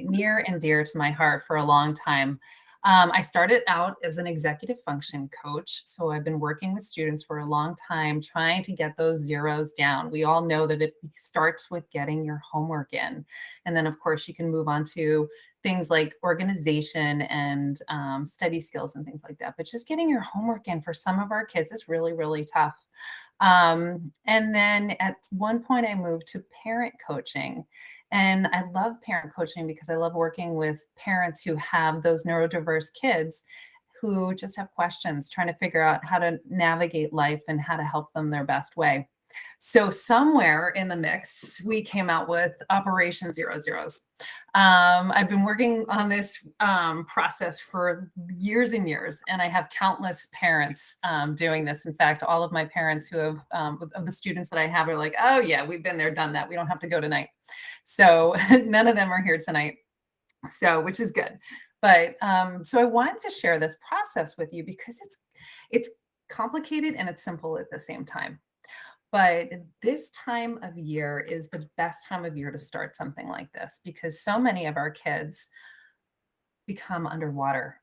near and dear to my heart for a long time. I started out as an executive function coach. So I've been working with students for a long time, trying to get those zeros down. We all know that it starts with getting your homework in. And then, of course, you can move on to things like organization and study skills and things like that. But just getting your homework in for some of our kids is really, really tough. And then at one point, I moved to parent coaching. And I love parent coaching because I love working with parents who have those neurodiverse kids who just have questions, trying to figure out how to navigate life and how to help them their best way. So somewhere in the mix, we came out with Operation Zero Zeros. I've been working on this process for years and years, and I have countless parents doing this. In fact, all of my parents who have, of the students that I have are like, oh yeah, we've been there, done that. We don't have to go tonight. So none of them are here tonight. So, which is good. But so I wanted to share this process with you because it's complicated and it's simple at the same time. But this time of year is the best time of year to start something like this because so many of our kids become underwater.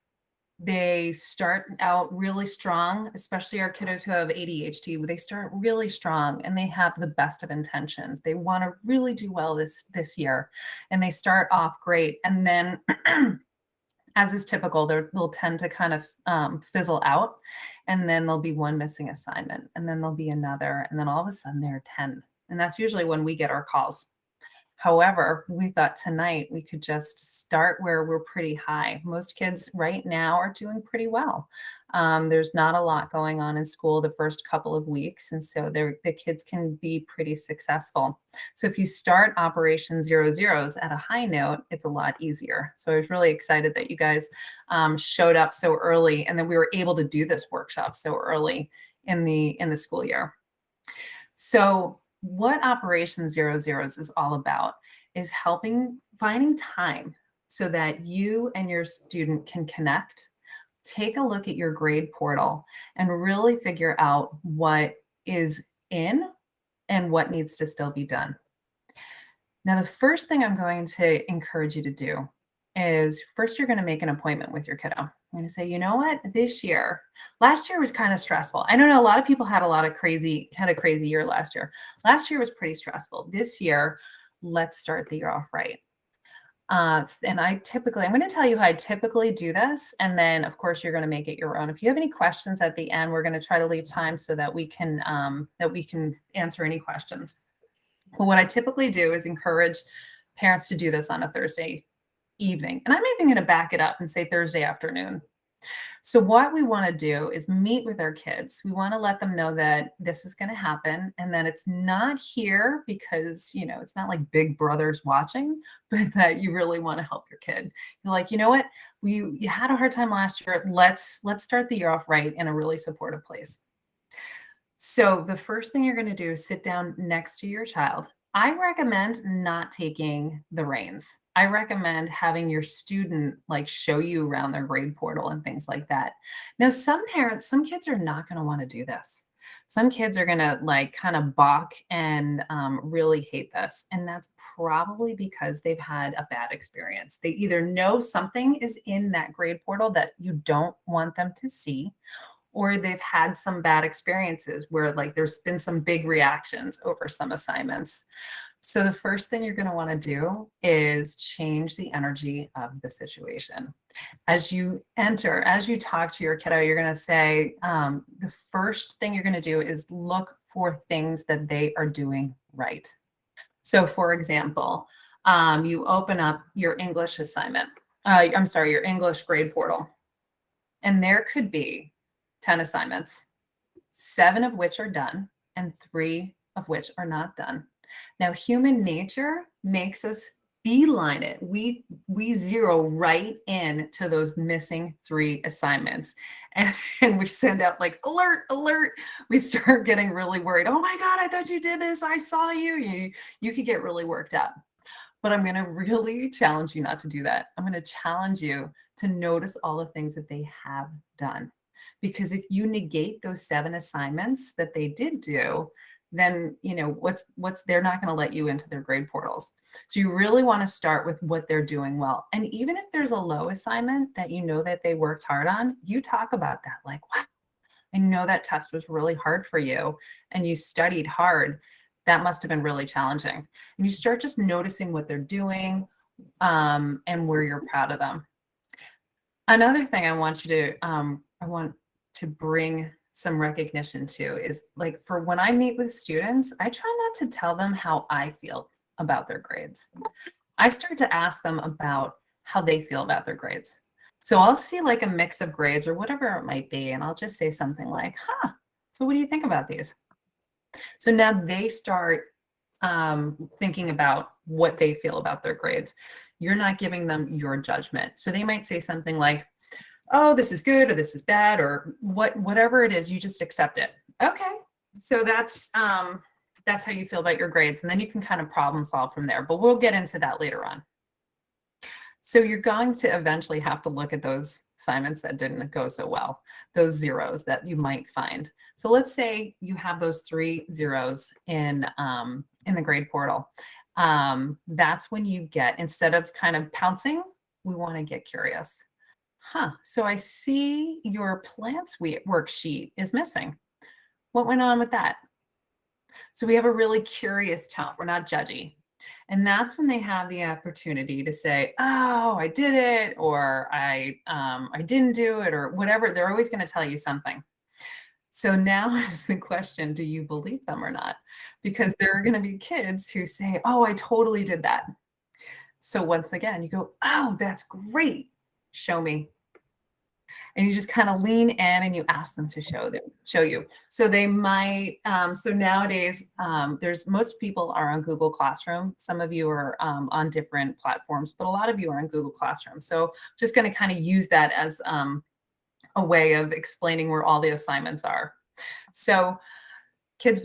They start out really strong, especially our kiddos who have ADHD. They start really strong and they have the best of intentions. They want to really do well this year, and they start off great. And then, as is typical, they'll tend to kind of fizzle out, and then there'll be one missing assignment, and then there'll be another, and then all of a sudden there are 10. And that's usually when we get our calls. However, we thought tonight we could just start where we're pretty high. Most kids right now are doing pretty well. There's not a lot going on in school the first couple of weeks, and so the kids can be pretty successful. So if you start Operation Zero Zeros at a high note, it's a lot easier. So I was really excited that you guys showed up so early, and then we were able to do this workshop so early in the school year. So what Operation Zero Zeros is all about is finding time so that you and your student can connect, take a look at your grade portal, and really figure out what is in and what needs to still be done. Now, the first thing I'm going to encourage you to do is first you're going to make an appointment with your kiddo. I'm going to say, you know what, last year was kind of stressful. I don't know, a lot of people had a crazy year last year. Last year was pretty stressful. This year, let's start the year off right. And I'm going to tell you how I typically do this. And then of course, you're going to make it your own. If you have any questions at the end, we're going to try to leave time so that we can answer any questions. But what I typically do is encourage parents to do this on a Thursday evening. And I'm even going to back it up and say Thursday afternoon. So what we want to do is meet with our kids. We want to let them know that this is going to happen and that it's not here because, it's not like big brother's watching, but that you really want to help your kid. You're like, you know what? You had a hard time last year. Let's start the year off right in a really supportive place. So the first thing you're going to do is sit down next to your child. I recommend not taking the reins. I recommend having your student show you around their grade portal and things like that. Now, some kids are not going to want to do this. Some kids are going to kind of balk and really hate this. And that's probably because they've had a bad experience. They either know something is in that grade portal that you don't want them to see, or they've had some bad experiences where there's been some big reactions over some assignments. So the first thing you're going to want to do is change the energy of the situation. As you talk to your kiddo, you're going to say, the first thing you're going to do is look for things that they are doing right. So for example, you open up your English assignment, your English grade portal, and there could be 10 assignments, 7 of which are done and 3 of which are not done. Now, human nature makes us beeline it. We zero right in to those missing 3 assignments. And we send out alert, alert. We start getting really worried. Oh my God, I thought you did this. I saw you. You could get really worked up. But I'm going to really challenge you not to do that. I'm going to challenge you to notice all the things that they have done. Because if you negate those 7 assignments that they did do, then what's they're not going to let you into their grade portals. So you really want to start with what they're doing well. And even if there's a low assignment that that they worked hard on, you talk about that, like, wow, I know that test was really hard for you and you studied hard. That must have been really challenging. And you start just noticing what they're doing, and where you're proud of them. Another thing I want to bring some recognition to is, like, for when I meet with students, I try not to tell them how I feel about their grades. I start to ask them about how they feel about their grades. So I'll see like a mix of grades or whatever it might be, and I'll just say something like, so what do you think about these? So now they start thinking about what they feel about their grades. You're not giving them your judgment. So they might say something like, oh, this is good, or this is bad, or whatever it is, you just accept it. Okay, so that's how you feel about your grades. And then you can kind of problem solve from there, but we'll get into that later on. So you're going to eventually have to look at those assignments that didn't go so well, those zeros that you might find. So let's say you have those 3 zeros in the grade portal. That's when you get, instead of kind of pouncing, we want to get curious. So I see your plants worksheet is missing. What went on with that? So we have a really curious tone. We're not judgy. And that's when they have the opportunity to say, oh, I did it, or I didn't do it, or whatever. They're always going to tell you something. So now is the question, do you believe them or not? Because there are going to be kids who say, oh, I totally did that. So once again, you go, oh, that's great. Show me. And you just kind of lean in and you ask them to show you. So they might, so nowadays, most people are on Google Classroom. Some of you are on different platforms, but a lot of you are on Google Classroom. So just going to kind of use that as a way of explaining where all the assignments are. So kids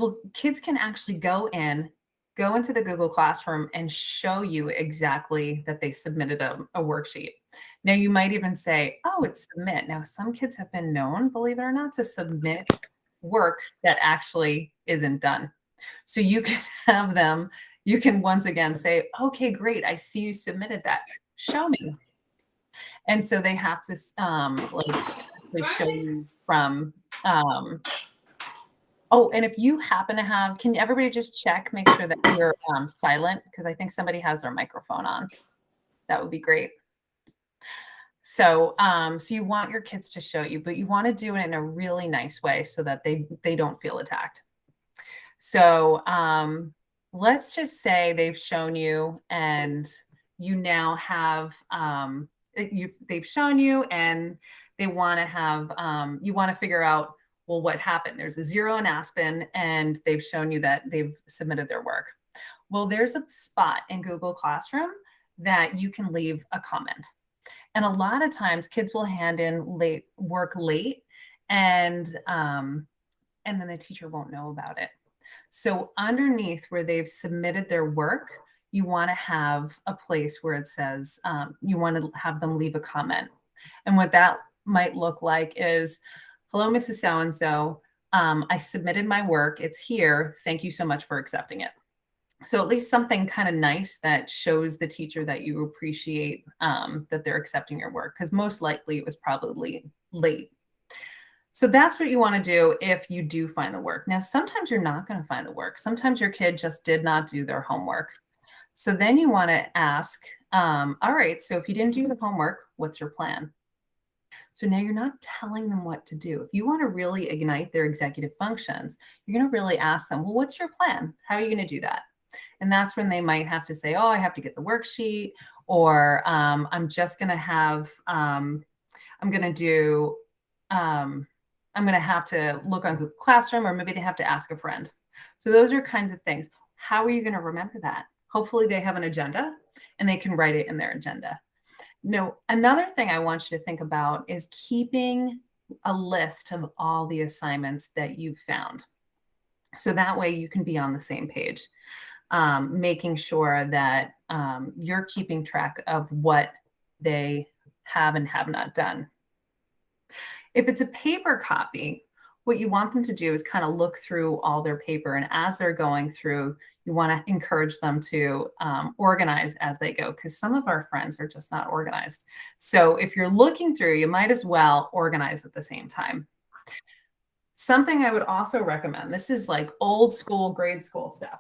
can actually go into the Google Classroom and show you exactly that they submitted a worksheet. Now you might even say, oh, it's submit. Now some kids have been known, believe it or not, to submit work that actually isn't done. So you can have them, you can once again say, okay, great, I see you submitted that. Show me. And so they have to they show you from oh, and if you happen to have, can everybody just check, make sure that you're silent, because I think somebody has their microphone on. That would be great. So, so you want your kids to show you, but you want to do it in a really nice way so that they don't feel attacked. So let's just say they've shown you and you now have, they've shown you and they want to have, you want to figure out, well, what happened? There's a 0 in Aspen and they've shown you that they've submitted their work. Well, there's a spot in Google Classroom that you can leave a comment. And a lot of times kids will hand in work late and then the teacher won't know about it. So underneath where they've submitted their work, you want to have a place where it says, you want to have them leave a comment. And what that might look like is, hello, Mrs. So-and-so, I submitted my work. It's here. Thank you so much for accepting it. So at least something kind of nice that shows the teacher that you appreciate that they're accepting your work, because most likely it was probably late. So that's what you want to do if you do find the work. Now, sometimes you're not going to find the work. Sometimes your kid just did not do their homework. So then you want to ask, all right, so if you didn't do the homework, what's your plan? So now you're not telling them what to do. If you want to really ignite their executive functions, you're going to really ask them, well, what's your plan? How are you going to do that? And that's when they might have to say, oh, I have to get the worksheet, or I'm just going to have, I'm going to have to look on Google Classroom, or maybe they have to ask a friend. So those are kinds of things. How are you going to remember that? Hopefully they have an agenda and they can write it in their agenda. No, another thing I want you to think about is keeping a list of all the assignments that you've found. So that way you can be on the same page, making sure that you're keeping track of what they have and have not done. If it's a paper copy, what you want them to do is kind of look through all their paper. And as they're going through, you want to encourage them to organize as they go, because some of our friends are just not organized. So if you're looking through, you might as well organize at the same time. Something I would also recommend, this is like old school grade school stuff,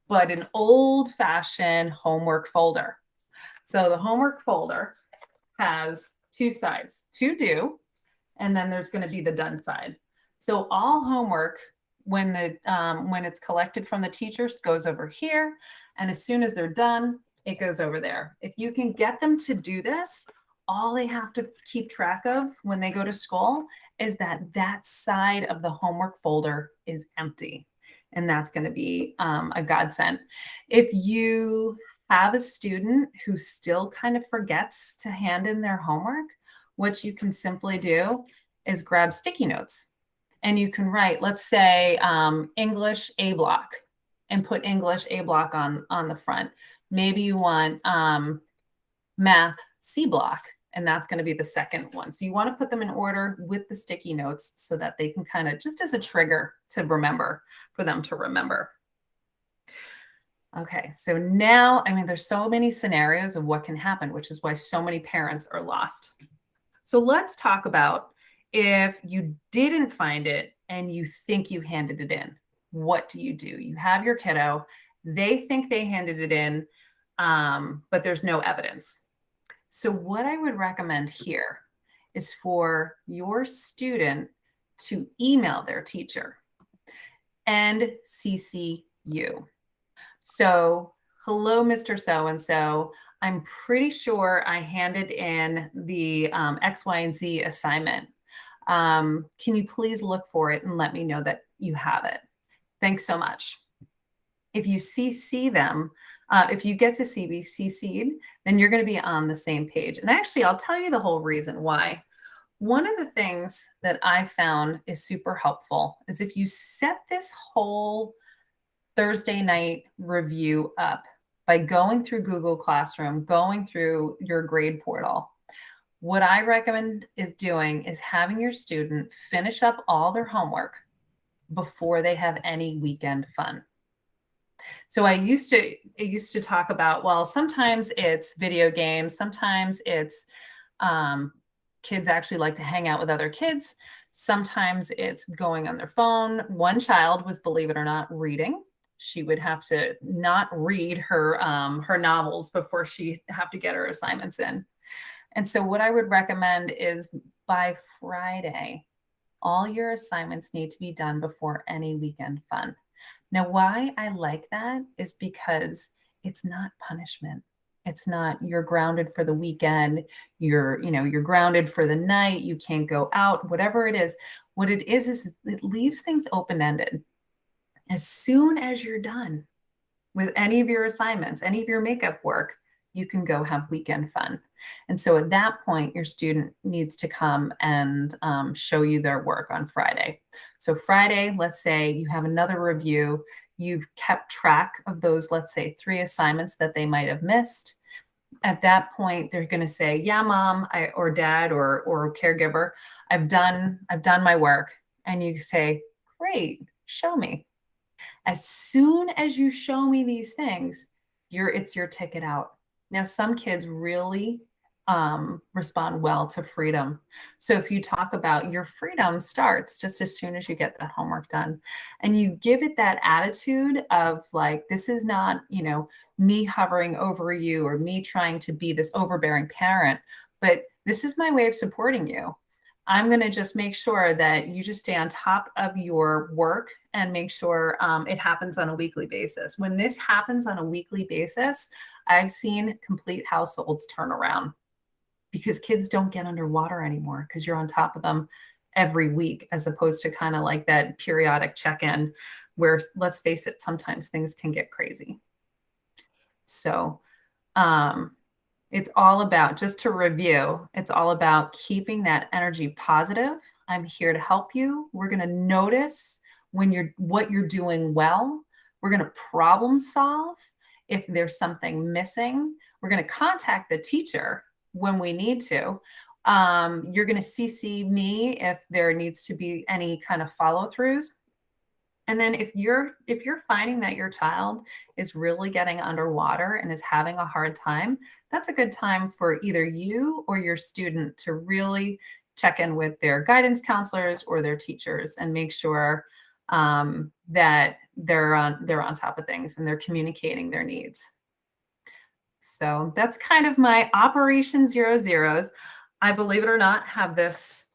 but an old fashioned homework folder. So the homework folder has two sides, to do, and then there's going to be the done side. So all homework, when it's collected from the teachers, goes over here, and as soon as they're done, it goes over there. If you can get them to do this, all they have to keep track of when they go to school is that that side of the homework folder is empty, and that's going to be a godsend. If you have a student who still kind of forgets to hand in their homework, what you can simply do is grab sticky notes, and you can write, let's say, English A block, and put English A block on the front. Maybe you want math C block, and that's going to be the second one. So you want to put them in order with the sticky notes so that they can kind of, just as a trigger to remember, for them to remember. Okay, so now, I mean, there's so many scenarios of what can happen, which is why so many parents are lost. So let's talk about, if you didn't find it and you think you handed it in, what do? You have your kiddo, they think they handed it in, but there's no evidence. So what I would recommend here is for your student to email their teacher and CC you. So, hello, Mr. So-and-so. I'm pretty sure I handed in the X, Y, and Z assignment. Can you please look for it and let me know that you have it? Thanks so much. If you CC them, if you get to be CC'd, then you're going to be on the same page. And actually, I'll tell you the whole reason why. One of the things that I found is super helpful is if you set this whole Thursday night review up by going through Google Classroom, going through your grade portal. What I recommend is doing is having your student finish up all their homework before they have any weekend fun. So I used to talk about, well, sometimes it's video games, sometimes it's kids actually like to hang out with other kids, sometimes it's going on their phone. One child was, believe it or not, reading. She would have to not read her novels before she'd have to get her assignments in. And so what I would recommend is by Friday, all your assignments need to be done before any weekend fun. Now, why I like that is because it's not punishment. It's not, you're grounded for the weekend, you're grounded for the night, you can't go out, whatever it is. What it is it leaves things open-ended. As soon as you're done with any of your assignments, any of your makeup work, you can go have weekend fun. And so at that point, your student needs to come and show you their work on Friday. So Friday, let's say you have another review, you've kept track of those, let's say 3 assignments that they might have missed. At that point, they're going to say, yeah, mom, or dad, or caregiver, I've done my work. And you say, great, show me. As soon as you show me these things, it's your ticket out. Now, some kids really respond well to freedom. So if you talk about your freedom starts just as soon as you get that homework done, and you give it that attitude of like, this is not, me hovering over you or me trying to be this overbearing parent, but this is my way of supporting you. I'm going to just make sure that you just stay on top of your work and make sure it happens on a weekly basis. When this happens on a weekly basis, I've seen complete households turn around because kids don't get underwater anymore because you're on top of them every week, as opposed to kind of like that periodic check-in where, let's face it, sometimes things can get crazy. So it's all about, just to review, it's all about keeping that energy positive. I'm here to help you. We're going to notice what you're doing well. We're going to problem solve if there's something missing. We're going to contact the teacher when we need to. You're going to CC me if there needs to be any kind of follow throughs. And then if you're finding that your child is really getting underwater and is having a hard time, that's a good time for either you or your student to really check in with their guidance counselors or their teachers and make sure that they're on top of things and they're communicating their needs. So that's kind of my Operation 00s. I, believe it or not, have this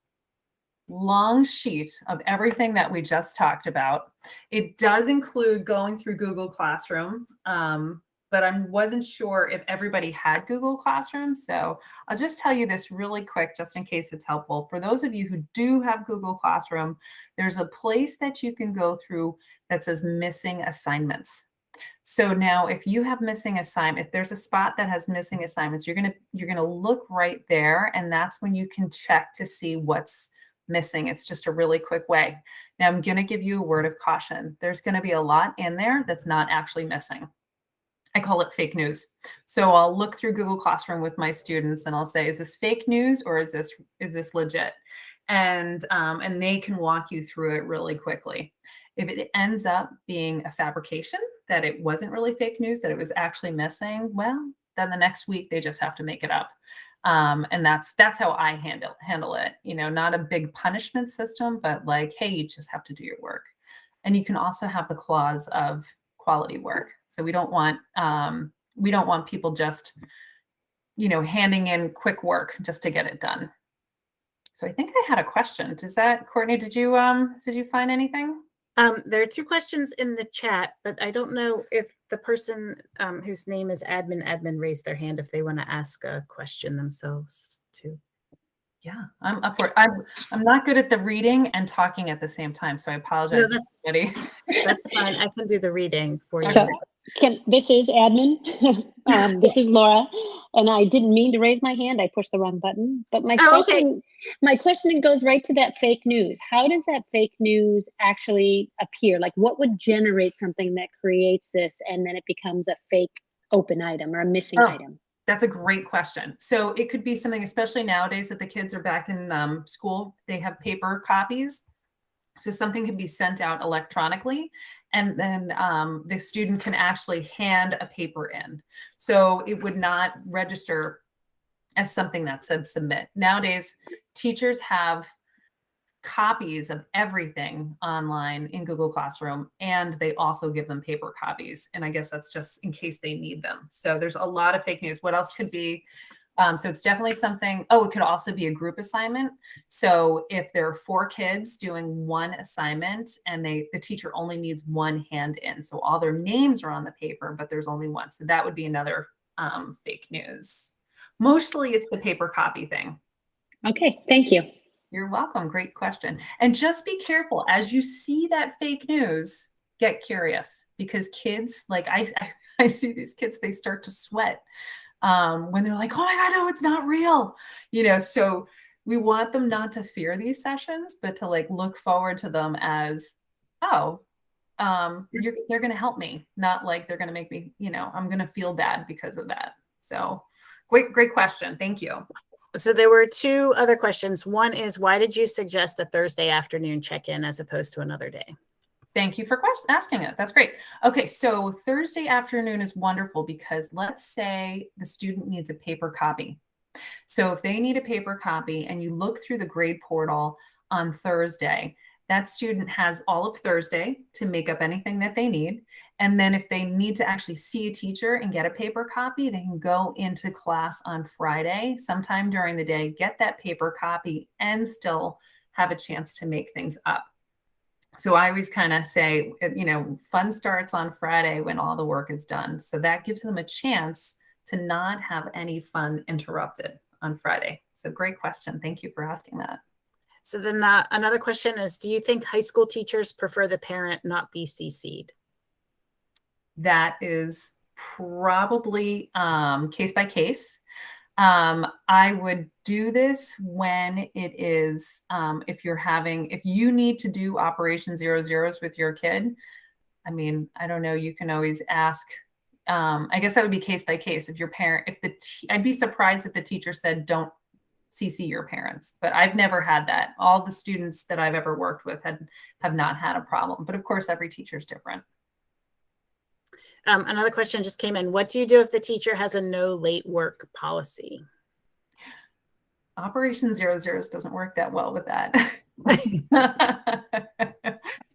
long sheet of everything that we just talked about. It does include going through Google Classroom, but I wasn't sure if everybody had Google Classroom. So I'll just tell you this really quick, just in case it's helpful. For those of you who do have Google Classroom, there's a place that you can go through that says missing assignments. So now if you have missing assignment, if there's a spot that has missing assignments, you're gonna look right there, and that's when you can check to see what's missing. It's just a really quick way. Now I'm going to give you a word of caution. There's going to be a lot in there that's not actually missing. I call it fake news. So I'll look through Google Classroom with my students and I'll say, is this fake news or is this legit? And they can walk you through it really quickly. If it ends up being a fabrication, that it wasn't really fake news, that it was actually missing, well, then the next week they just have to make it up. And that's how I handle it. You know, not a big punishment system, but like, hey, you just have to do your work. And you can also have the clause of quality work. So we don't want people just, you know, handing in quick work just to get it done. So I think I had a question. Does that, Courtney, did you find anything? There are two questions in the chat, but I don't know if the person whose name is admin raised their hand if they want to ask a question themselves too. Yeah, I'm up for it. I'm not good at the reading and talking at the same time, so I apologize. No, that's fine. I can do the reading for you. So this is admin. This is Laura, and I didn't mean to raise my hand. I pushed the wrong button. But my question goes right to that fake news. How does that fake news actually appear? Like, what would generate something that creates this, and then it becomes a fake open item or a missing item? That's a great question. So it could be something, especially nowadays that the kids are back in school, they have paper copies. So something can be sent out electronically, and then the student can actually hand a paper in. So it would not register as something that said submit. Nowadays, teachers have copies of everything online in Google Classroom, and they also give them paper copies. And I guess that's just in case they need them. So there's a lot of fake news. What else could be? So it's definitely something. Oh, it could also be a group assignment. So if there are 4 kids doing one assignment and the teacher only needs one hand in, so all their names are on the paper, but there's only one. So that would be another fake news. Mostly it's the paper copy thing. Okay, thank you. You're welcome. Great question. And just be careful as you see that fake news, get curious, because kids, like I see these kids, they start to sweat when they're like, oh my God, no, it's not real. You know, so we want them not to fear these sessions, but to like look forward to them as, oh, they're going to help me, not like they're going to make me, you know, I'm going to feel bad because of that. So great question. Thank you. So there were 2 other questions. One is, why did you suggest a Thursday afternoon check-in as opposed to another day? Thank you for asking it. That's great. Okay, so Thursday afternoon is wonderful because let's say the student needs a paper copy. So if they need a paper copy and you look through the grade portal on Thursday, that student has all of Thursday to make up anything that they need. And then if they need to actually see a teacher and get a paper copy, they can go into class on Friday, sometime during the day, get that paper copy and still have a chance to make things up. So I always kind of say, you know, fun starts on Friday when all the work is done. So that gives them a chance to not have any fun interrupted on Friday. So great question. Thank you for asking that. So then another question is, do you think high school teachers prefer the parent not be CC'd? That is probably case by case. I would do this when it is, if you need to do Operation 00s with your kid. I mean, I don't know, you can always ask, I guess that would be case by case. If your parent, I'd be surprised if the teacher said, don't CC your parents. But I've never had that. All the students that I've ever worked with have not had a problem. But of course, every teacher is different. Another question just came in. What do you do if the teacher has a no late work policy? Operation 00 doesn't work that well with that.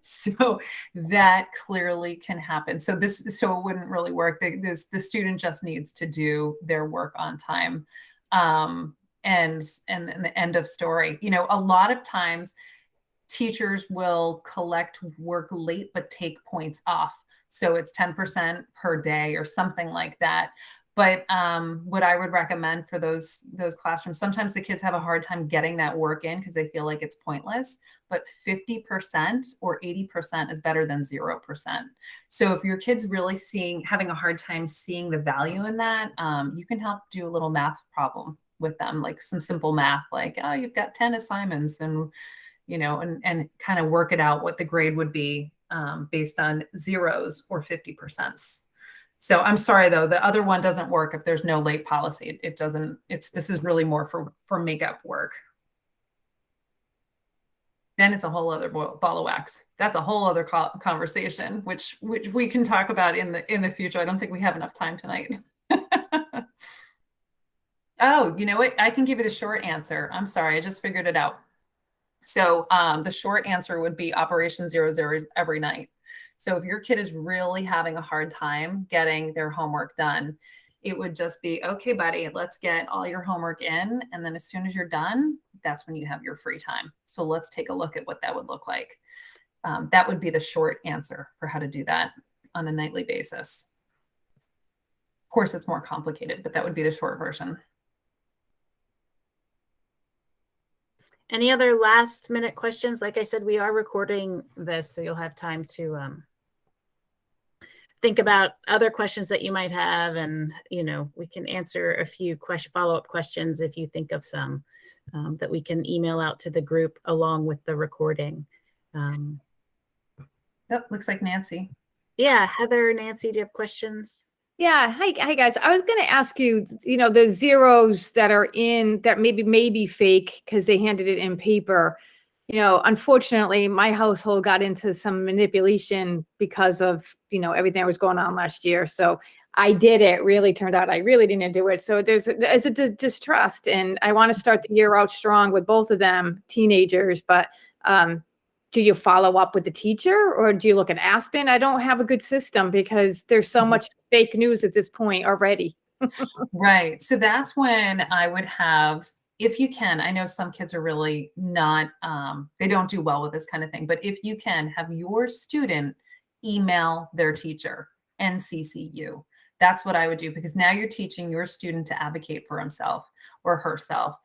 So that clearly can happen. So it wouldn't really work. The student just needs to do their work on time. And the end of story. You know, a lot of times teachers will collect work late, but take points off. So it's 10% per day or something like that. But what I would recommend for those classrooms, sometimes the kids have a hard time getting that work in because they feel like it's pointless, but 50% or 80% is better than 0%. So if your kid's really having a hard time seeing the value in that, you can help do a little math problem with them, like some simple math, like, oh, you've got 10 assignments and, you know, and kind of work it out what the grade would be based on zeros or 50%. So I'm sorry, though, the other one doesn't work if there's no late policy. It doesn't, this is really more for makeup work. Then it's a whole other ball of wax. That's a whole other conversation, which we can talk about in the future. I don't think we have enough time tonight. Oh, you know what? I can give you the short answer. I'm sorry, I just figured it out. So the short answer would be Operation 00 every night. So if your kid is really having a hard time getting their homework done, it would just be, okay, buddy, let's get all your homework in. And then as soon as you're done, that's when you have your free time. So let's take a look at what that would look like. That would be the short answer for how to do that on a nightly basis. Of course, it's more complicated, but that would be the short version. Any other last minute questions? Like I said, we are recording this, so you'll have time to think about other questions that you might have. And, you know, we can answer a few follow-up questions if you think of some that we can email out to the group along with the recording. Yep, looks like Nancy. Yeah, Heather, Nancy, do you have questions? Yeah. Hi guys. I was going to ask you, you know, the zeros that are in that maybe fake because they handed it in paper. You know, unfortunately, my household got into some manipulation because of, you know, everything that was going on last year. So I did it. Really turned out I really didn't do it. So there's a distrust, and I want to start the year out strong with both of them, teenagers. But do you follow up with the teacher, or do you look at Aspen? I don't have a good system because there's so much fake news at this point already. Right. So that's when I would have, if you can, I know some kids are really not, they don't do well with this kind of thing, but if you can have your student email their teacher and CC you, that's what I would do, because now you're teaching your student to advocate for himself or herself.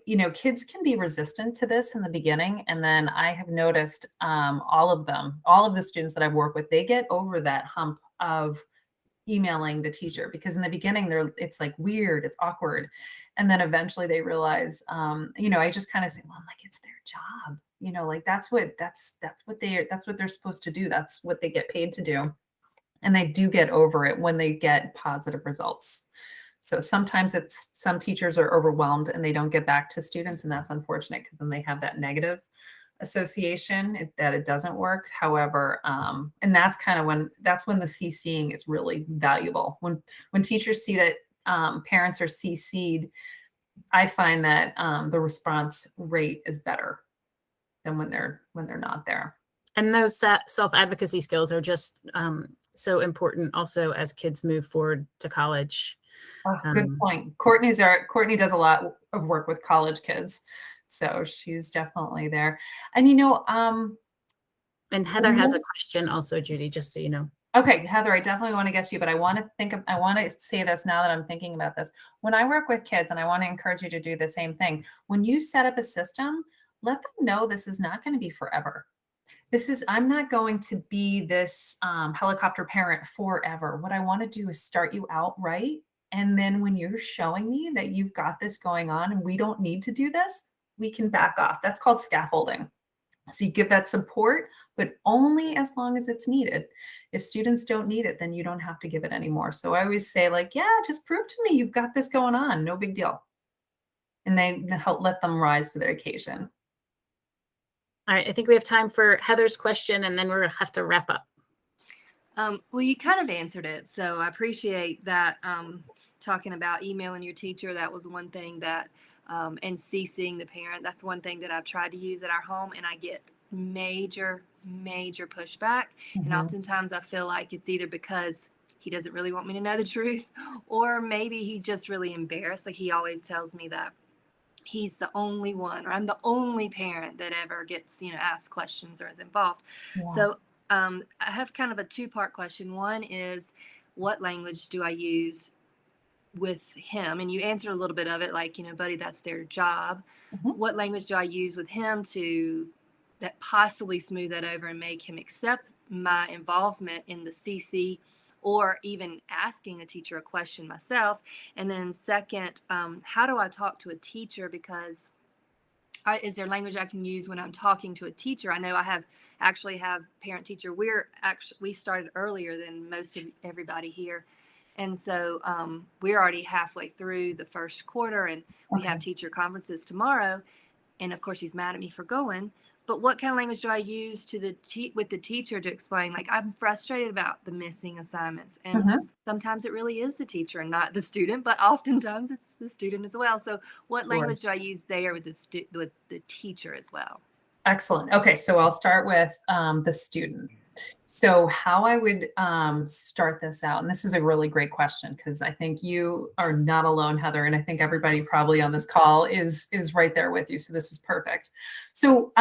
You know, kids can be resistant to this in the beginning. And then I have noticed all of the students that I've worked with, they get over that hump of emailing the teacher, because in the beginning it's like weird, it's awkward. And then eventually they realize, you know, I just kind of say, well, I'm like, it's their job, you know, like that's what they're supposed to do. That's what they get paid to do. And they do get over it when they get positive results. So sometimes some teachers are overwhelmed and they don't get back to students, and that's unfortunate because then they have that negative association that it doesn't work. However, and that's when the CCing is really valuable. When teachers see that parents are CC'd, I find that the response rate is better than when they're not there. And those self-advocacy skills are just so important also as kids move forward to college. Oh, good point. Courtney does a lot of work with college kids, so she's definitely there. And you know, and Heather has a question also, Judy, just so you know. Okay, Heather, I definitely want to get to you, but I want to say this now that I'm thinking about this. When I work with kids, and I want to encourage you to do the same thing, when you set up a system, let them know this is not going to be forever. I'm not going to be this helicopter parent forever. What I want to do is start you out right. And then when you're showing me that you've got this going on and we don't need to do this, we can back off. That's called scaffolding. So you give that support, but only as long as it's needed. If students don't need it, then you don't have to give it anymore. So I always say, like, yeah, just prove to me you've got this going on. No big deal. and they help let them rise to the occasion. All right, I think we have time for Heather's question, and then we're gonna have to wrap up. Well, you kind of answered it, so I appreciate that. Talking about emailing your teacher, that was one thing that, and CCing the parent, that's one thing that I've tried to use at our home, and I get major pushback. And oftentimes I feel like it's either because he doesn't really want me to know the truth, or maybe he's just really embarrassed. Like, he always tells me that he's the only one, or I'm the only parent that ever gets, asked questions or is involved. Yeah. So I have kind of a two-part question. One is, what language do I use with him? And you answered a little bit of it, like, buddy, that's their job. So what language do I use with him to that possibly smooth that over and make him accept my involvement in the CC, or even asking a teacher a question myself? And then second, how do I talk to a teacher? Because is there language I can use when I'm talking to a teacher? I know I have parent teacher. We started earlier than most of everybody here. And so we're already halfway through the first quarter, and we have teacher conferences tomorrow. And of course, he's mad at me for going. But what kind of language do I use with the teacher to explain, like, I'm frustrated about the missing assignments? And sometimes it really is the teacher and not the student, but oftentimes it's the student as well. So what language do I use there with the teacher as well? Excellent. Okay, so I'll start with the student. So how I would start this out, and this is a really great question, because I think you are not alone, Heather, and I think everybody probably on this call is right there with you. So this is perfect. So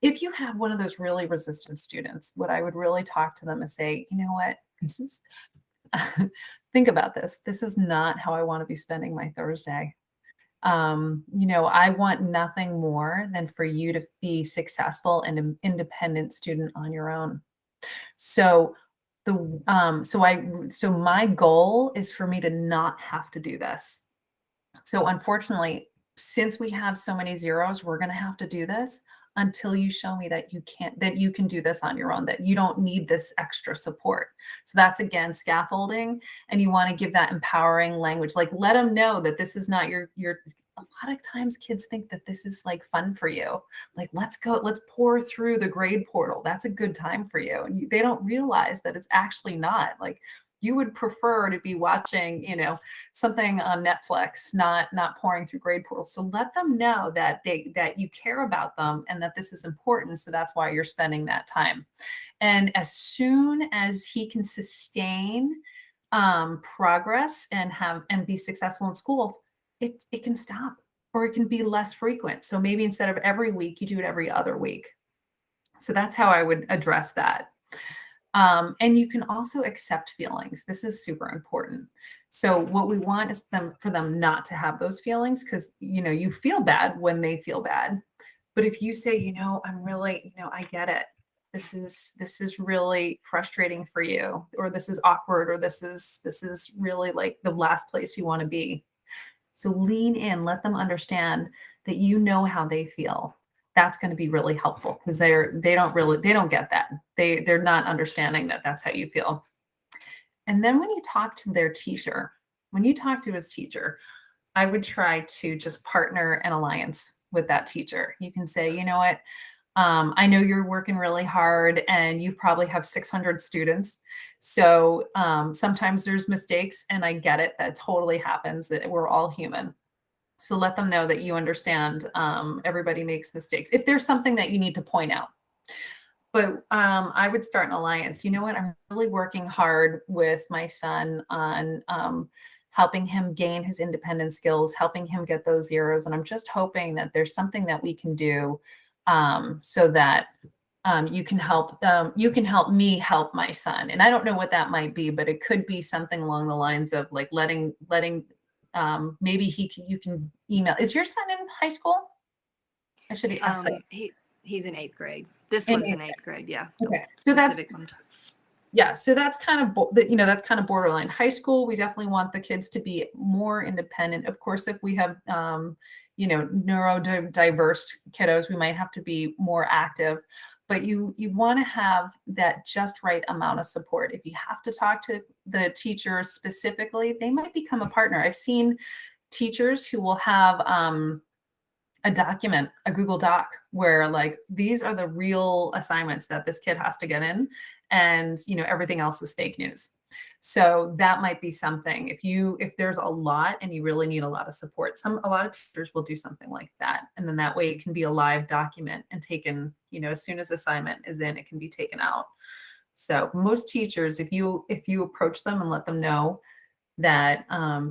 if you have one of those really resistant students, what I would really talk to them and say, you know what, this is, think about this. This is not how I want to be spending my Thursday. I want nothing more than for you to be successful and an independent student on your own. So so my goal is for me to not have to do this. So unfortunately, since we have so many zeros, we're going to have to do this until you show me that you can do this on your own, that you don't need this extra support. So that's, again, scaffolding. And you want to give that empowering language, like, let them know that this is not your, a lot of times kids think that this is like fun for you. Like, let's pour through the grade portal. That's a good time for you. And they don't realize that it's actually not. Like, you would prefer to be watching, something on Netflix, not pouring through grade portal. So let them know that you care about them and that this is important. So that's why you're spending that time. And as soon as he can sustain progress and be successful in school, it can stop, or it can be less frequent. So maybe instead of every week, you do it every other week. So that's how I would address that. And you can also accept feelings. This is super important. So what we want is for them not to have those feelings, because, you feel bad when they feel bad. But if you say, I'm really, I get it. This is really frustrating for you, or this is awkward, or this is really like the last place you want to be. So lean in, let them understand that you know how they feel. That's going to be really helpful, because they don't get that. They're not understanding that that's how you feel. And then when you talk to his teacher, I would try to just partner an alliance with that teacher. You can say, you know what, I know you're working really hard and you probably have 600 students. So sometimes there's mistakes, and I get it. That totally happens. That we're all human. So let them know that you understand everybody makes mistakes. If there's something that you need to point out. But I would start an alliance. You know what? I'm really working hard with my son on helping him gain his independent skills, helping him get those zeros. And I'm just hoping that there's something that we can do so that you can help me help my son. And I don't know what that might be, but it could be something along the lines of like letting maybe you can email. Is your son in high school? I should ask that. He's in 8th grade. This one's in 8th grade. Yeah. Okay. So so that's kind of, that's kind of borderline. High school, we definitely want the kids to be more independent. Of course, if we have, neurodiverse kiddos, we might have to be more active, but you want to have that just right amount of support. If you have to talk to the teacher specifically, they might become a partner. I've seen teachers who will have a document, a Google Doc, where like, these are the real assignments that this kid has to get in, and everything else is fake news. So that might be something. If there's a lot and you really need a lot of support, a lot of teachers will do something like that. And then that way it can be a live document and taken, as soon as assignment is in, it can be taken out. So most teachers, if you approach them and let them know that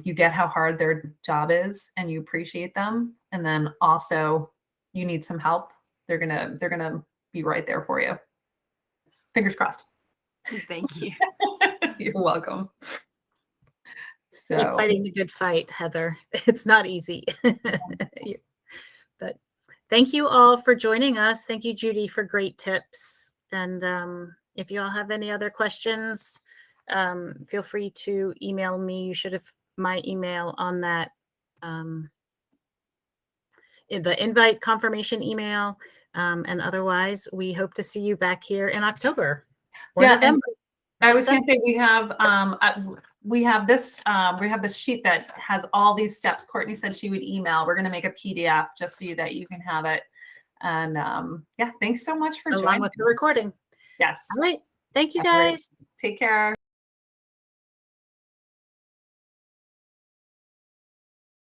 you get how hard their job is and you appreciate them, and then also you need some help, they're gonna be right there for you. Fingers crossed. Thank you. You're welcome. So You're fighting a good fight, Heather. It's not easy. But thank you all for joining us. Thank you, Judi, for great tips. And if you all have any other questions, feel free to email me. You should have my email on that, in the invite confirmation email. And otherwise, we hope to see you back here in October or November. I was going to say we have this sheet that has all these steps. Courtney said she would email. We're going to make a PDF just so that you can have it. And yeah, thanks so much for joining. Along with the recording. Yes. All right. Thank you, guys. Take care.